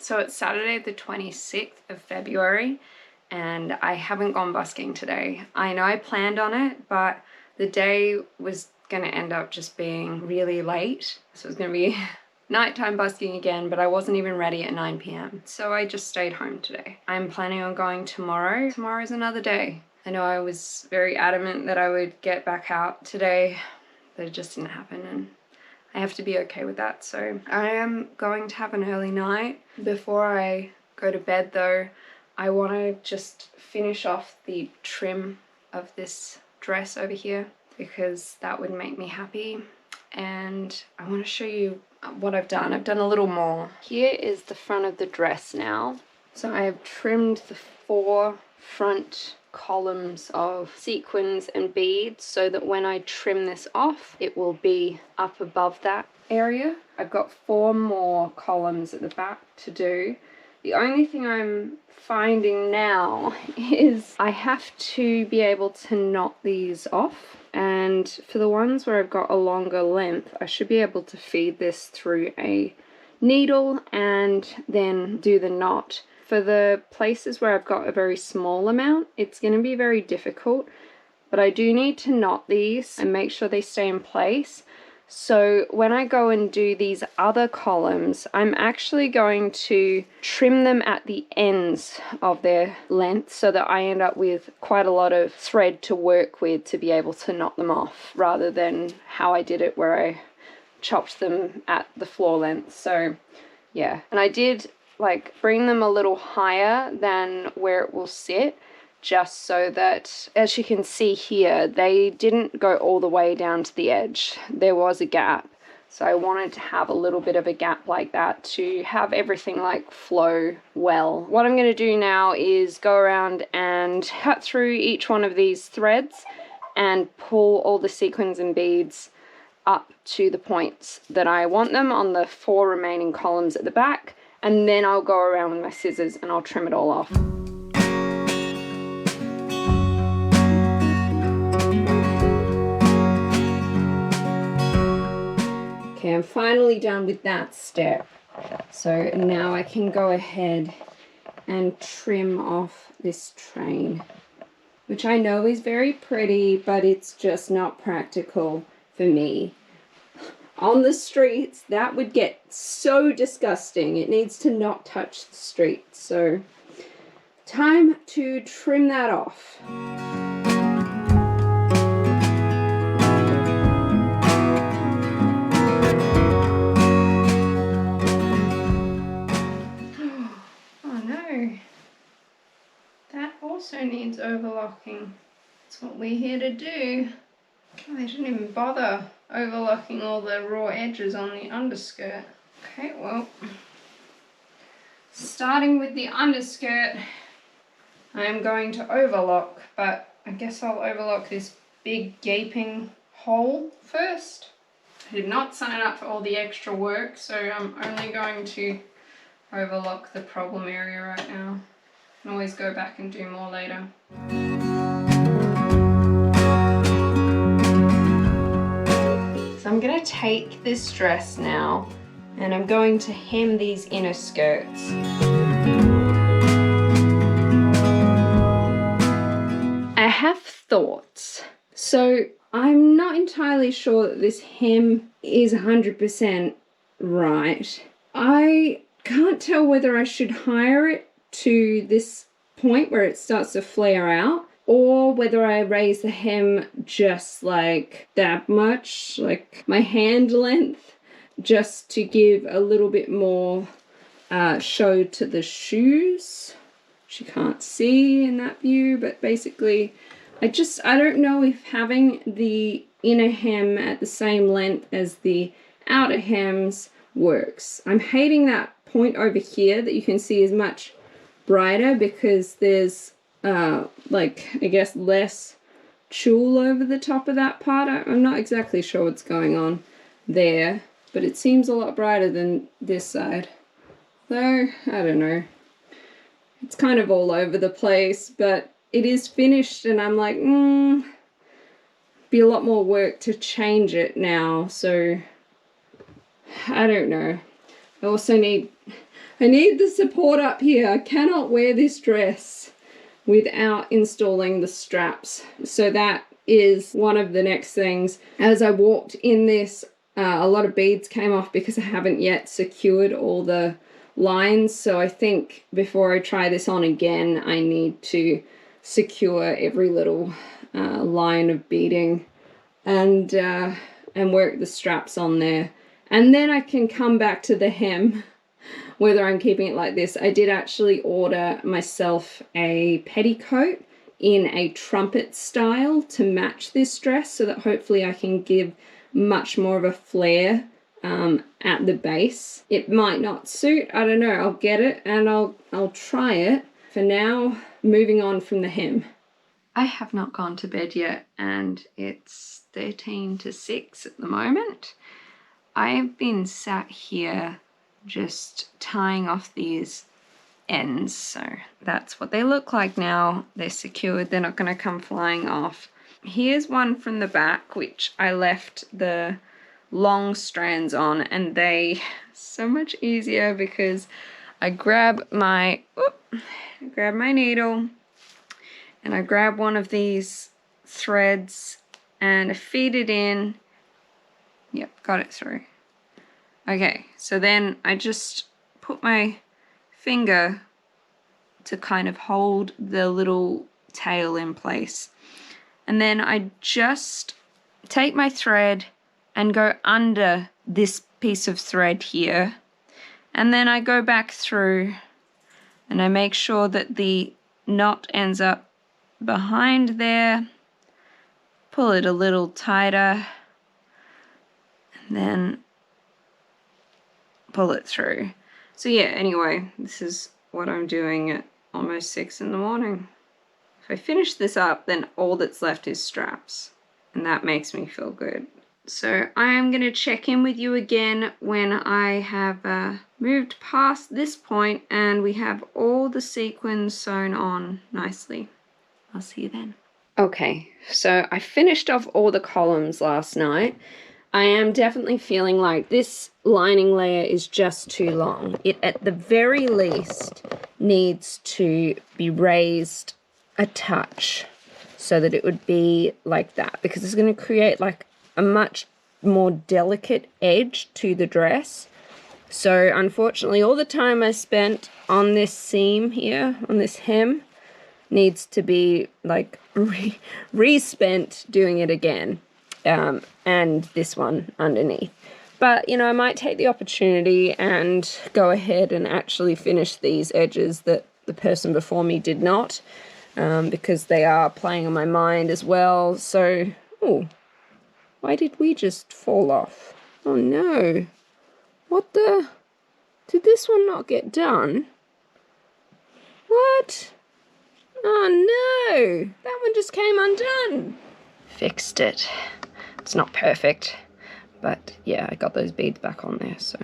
So it's Saturday the 26th of February and I haven't gone busking today. I know I planned on it, but the day was going to end up just being really late. So it was going to be nighttime busking again, but I wasn't even ready at 9 p.m. So I just stayed home today. I'm planning on going tomorrow. Tomorrow's another day. I know I was very adamant that I would get back out today, but it just didn't happen, and I have to be okay with that. So I am going to have an early night. Before I go to bed though, I want to just finish off the trim of this dress over here because that would make me happy. And I want to show you what I've done. I've done a little more. Here is the front of the dress now. So I have trimmed the 4 front columns of sequins and beads so that when I trim this off, it will be up above that area. I've got 4 more columns at the back to do. The only thing I'm finding now is I have to be able to knot these off, and for the ones where I've got a longer length, I should be able to feed this through a needle and then do the knot. For the places where I've got a very small amount, it's going to be very difficult, but I do need to knot these and make sure they stay in place. So when I go and do these other columns, I'm actually going to trim them at the ends of their length so that I end up with quite a lot of thread to work with to be able to knot them off, rather than how I did it where I chopped them at the floor length. So yeah, and I did like bring them a little higher than where it will sit, just so that, as you can see here, they didn't go all the way down to the edge. There was a gap, so I wanted to have a little bit of a gap like that to have everything like flow well. What I'm going to do now is go around and cut through each one of these threads and pull all the sequins and beads up to the points that I want them on the 4 remaining columns at the back, and then I'll go around with my scissors and I'll trim it all off. Okay, I'm finally done with that step. So now I can go ahead and trim off this train, which I know is very pretty, but it's just not practical for me. On the streets, that would get so disgusting. It needs to not touch the street. So time to trim that off. Oh no, that also needs overlocking. That's what we're here to do. Oh, they didn't even bother overlocking all the raw edges on the underskirt. Okay, well, starting with the underskirt, I am going to overlock, but I guess I'll overlock this big gaping hole first. I did not sign up for all the extra work, so I'm only going to overlock the problem area right now. I can always go back and do more later. So I'm going to take this dress now and I'm going to hem these inner skirts. I have thoughts. So I'm not entirely sure that this hem is 100% right. I can't tell whether I should higher it to this point where it starts to flare out, or whether I raise the hem just like that much, like my hand length, just to give a little bit more show to the shoes, which you can't see in that view, but basically I don't know if having the inner hem at the same length as the outer hems works. I'm hating that point over here that you can see is much brighter because there's like, I guess, less tulle over the top of that part. I'm not exactly sure what's going on there, but it seems a lot brighter than this side. Though, I don't know. It's kind of all over the place, but it is finished and I'm like, be a lot more work to change it now, so I don't know. I also need, I need the support up here. I cannot wear this dress without installing the straps. So that is one of the next things. As I walked in this, a lot of beads came off because I haven't yet secured all the lines. So I think before I try this on again, I need to secure every little line of beading and work the straps on there. And then I can come back to the hem, whether I'm keeping it like this. I did actually order myself a petticoat in a trumpet style to match this dress so that hopefully I can give much more of a flare at the base. It might not suit, I don't know. I'll get it and I'll try it. For now, moving on from the hem. I have not gone to bed yet and it's 13 to 6 at the moment. I've been sat here just tying off these ends, so that's what they look like now. They're secured, they're not going to come flying off. Here's one from the back which I left the long strands on, and they so much easier because I grab my needle and I grab one of these threads and I feed it in. Yep, got it through. Okay, so then I just put my finger to kind of hold the little tail in place. And then I just take my thread and go under this piece of thread here. And then I go back through and I make sure that the knot ends up behind there. Pull it a little tighter. And then pull it through. So yeah, anyway, this is what I'm doing at almost 6 in the morning. If I finish this up, then all that's left is straps, and that makes me feel good. So I am going to check in with you again when I have moved past this point and we have all the sequins sewn on nicely. I'll see you then. Okay, so I finished off all the columns last night. I am definitely feeling like this lining layer is just too long. It, at the very least, needs to be raised a touch so that it would be like that, because it's going to create like a much more delicate edge to the dress. So unfortunately, all the time I spent on this seam here, on this hem, needs to be like re-spent doing it again. And this one underneath. But, you know, I might take the opportunity and go ahead and actually finish these edges that the person before me did not, because they are playing on my mind as well. So, oh, why did we just fall off? Oh no. What the? Did this one not get done? What? Oh no, that one just came undone. Fixed it. It's not perfect, but yeah, I got those beads back on there, so